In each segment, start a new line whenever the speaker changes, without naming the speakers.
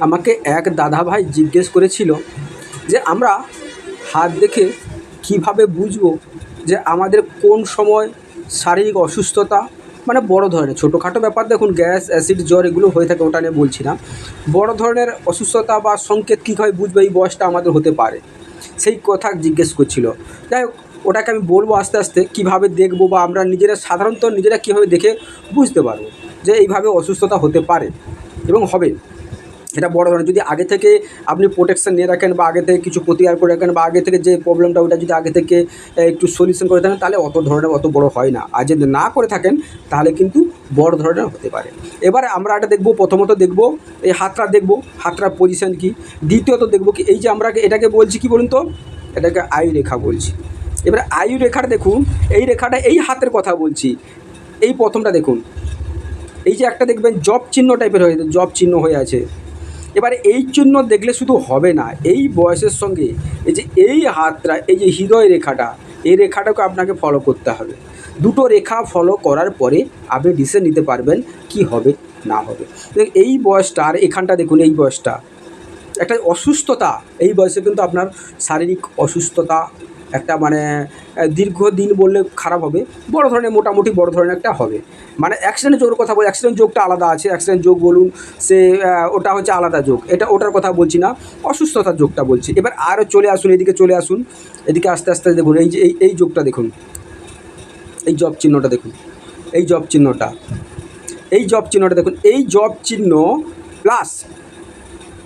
আমাকে এক দাদাভাই জিজ্ঞেস করেছিল যে আমরা হাত দেখে কিভাবে বুঝবো যে আমাদের কোন সময় শারীরিক অসুস্থতা, মানে বড় ধরনের, ছোটোখাটো ব্যাপার দেখুন গ্যাস অ্যাসিড জ্বর এগুলো হয়ে থাকে, ওটা নিয়ে বলছি না। বড় ধরনের অসুস্থতা বা সংকেত কীভাবে বুঝবো এই বয়সটা আমাদের হতে পারে, সেই কথা জিজ্ঞেস করছিল। যাই হোক, ওটাকে আমি বলবো আস্তে আস্তে কীভাবে দেখবো, বা আমরা নিজেরা সাধারণত নিজেরা কীভাবে দেখে বুঝতে পারবো যে এইভাবে অসুস্থতা হতে পারে এবং হবে। এটা বড় ধরনের যদি আগে থেকে আপনি প্রোটেকশান নিয়ে রাখেন, বা আগে থেকে কিছু প্রতিকার করে রাখেন, বা আগে থেকে যে প্রবলেমটা ওটা যদি আগে থেকে একটু সলিউশন করে থাকেন, তাহলে অত বড় হয় না। আর যদি না করে থাকেন তাহলে কিন্তু বড় ধরনের হতে পারে। এবারে আমরা এটা দেখব, প্রথমত দেখব এই হাতটা দেখব, হাতটার পজিশন কী। দ্বিতীয়ত দেখব কি এই যে আমরা এটাকে বলছি কি বলুন তো, এটাকে আয়ু রেখা বলছি। এবারে আয়ু রেখাটা দেখুন, এই রেখাটা এই হাতের কথা বলছি। এই প্রথমটা দেখুন, এই যে একটা দেখবেন জব চিহ্ন টাইপের হয়ে জব চিহ্ন হয়ে আছে। এবারে এই চিহ্ন দেখলে শুধু হবে না, এই বয়সের সঙ্গে এই যে এই হাতটা, এই যে হৃদয় রেখাটা, এই রেখাটাকে আপনাকে ফলো করতে হবে। দুটো রেখা ফলো করার পরে আপনি ডিসিশন নিতে পারবেন কি হবে না হবে। এই বয়সটা আর এখানটা দেখুন, এই বয়সটা একটা অসুস্থতা, এই বয়সে কিন্তু আপনার শারীরিক অসুস্থতা একটা মানে দীর্ঘদিন বললে খারাপ হবে, বড় ধরনের মোটামুটি বড় ধরনের একটা হবে। মানে অ্যাক্সিডেন্ট যোগের কথা বলি, অ্যাক্সিডেন্ট যোগটা আলাদা আছে, অ্যাক্সিডেন্ট যোগ বলুন সে ওটা হচ্ছে আলাদা যোগ, ওটার কথা বলছি না, অসুস্থতার যোগটা বলছি। এবার আরও চলে আসুন, এদিকে চলে আসুন, এদিকে আস্তে আস্তে দেখুন, এই যে এই যোগটা দেখুন, এই জব চিহ্নটা দেখুন, এই জব চিহ্নটা, এই জব চিহ্নটা দেখুন, এই জব চিহ্ন প্লাস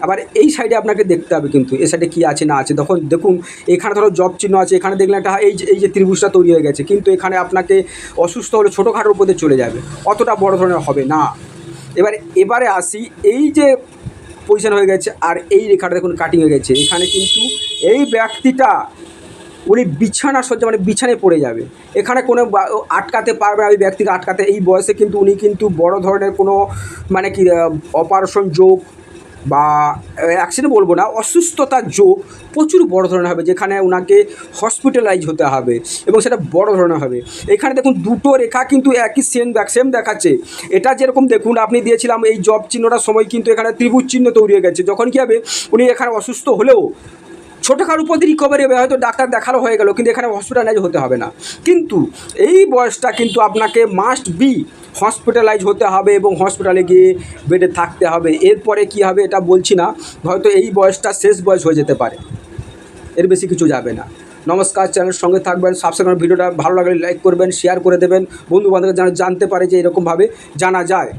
আবার এই সাইডে আপনাকে দেখতে হবে কিন্তু এই সাইডে কী আছে না আছে। তখন দেখুন এখানে ধরো জব চিহ্ন আছে, এখানে দেখলে একটা এই যে ত্রিভুজটা তৈরি হয়ে গেছে, কিন্তু এখানে আপনাকে অসুস্থ হলে ছোটোখাটোর উপরে চলে যাবে, অতটা বড় ধরনের হবে না। এবারে আসি, এই যে পজিশন হয়ে গেছে আর এই রেখাটা দেখুন কাটিং হয়ে গেছে, এখানে কিন্তু এই ব্যক্তিটা উনি বিছানা সজ্জা মানে বিছানায় পড়ে যাবে, এখানে কোনো আটকাতে পারবে না ওই ব্যক্তিকে আটকাতে। এই বয়সে কিন্তু উনি কিন্তু বড় ধরনের কোনো মানে কি অপারেশন যোগ বা অ্যাক্সিডেন্ট বলবো না, অসুস্থতার যোগ প্রচুর বড় ধরনের হবে, যেখানে ওনাকে হসপিটালাইজ হতে হবে এবং সেটা বড় ধরনের হবে। এখানে দেখুন দুটো রেখা কিন্তু একই সেম দেখাচ্ছে। এটা যেরকম দেখুন আপনি দিয়েছিলাম এই জব চিহ্নটার সময় কিন্তু এখানে ত্রিভুজ চিহ্ন তৈরি হয়ে গেছে। যখন কী হবে, উনি এখানে অসুস্থ হলেও ছোটোখাটোর উপর রিকভারি হবে, হয়তো ডাক্তার দেখানো হয়ে গেল, কিন্তু এখানে হসপিটালাইজ হতে হবে না। কিন্তু এই বয়সটা কিন্তু আপনাকে মাস্ট বি হসপিটালাইজ হতে হবে এবং হসপিটালে গিয়ে বেডে থাকতে হবে। এরপরে কী হবে এটা বলছি না, হয়তো এই বয়সটা শেষ বয়স হয়ে যেতে পারে, এর বেশি কিছু যাবে না। নমস্কার, চ্যানেলের সঙ্গে থাকবেন, সাবস্ক্রাইব, ভিডিওটা ভালো লাগলে লাইক করবেন, শেয়ার করে দেবেন, বন্ধু বান্ধবরা যেন জানতে পারে যে এরকমভাবে জানা যায়।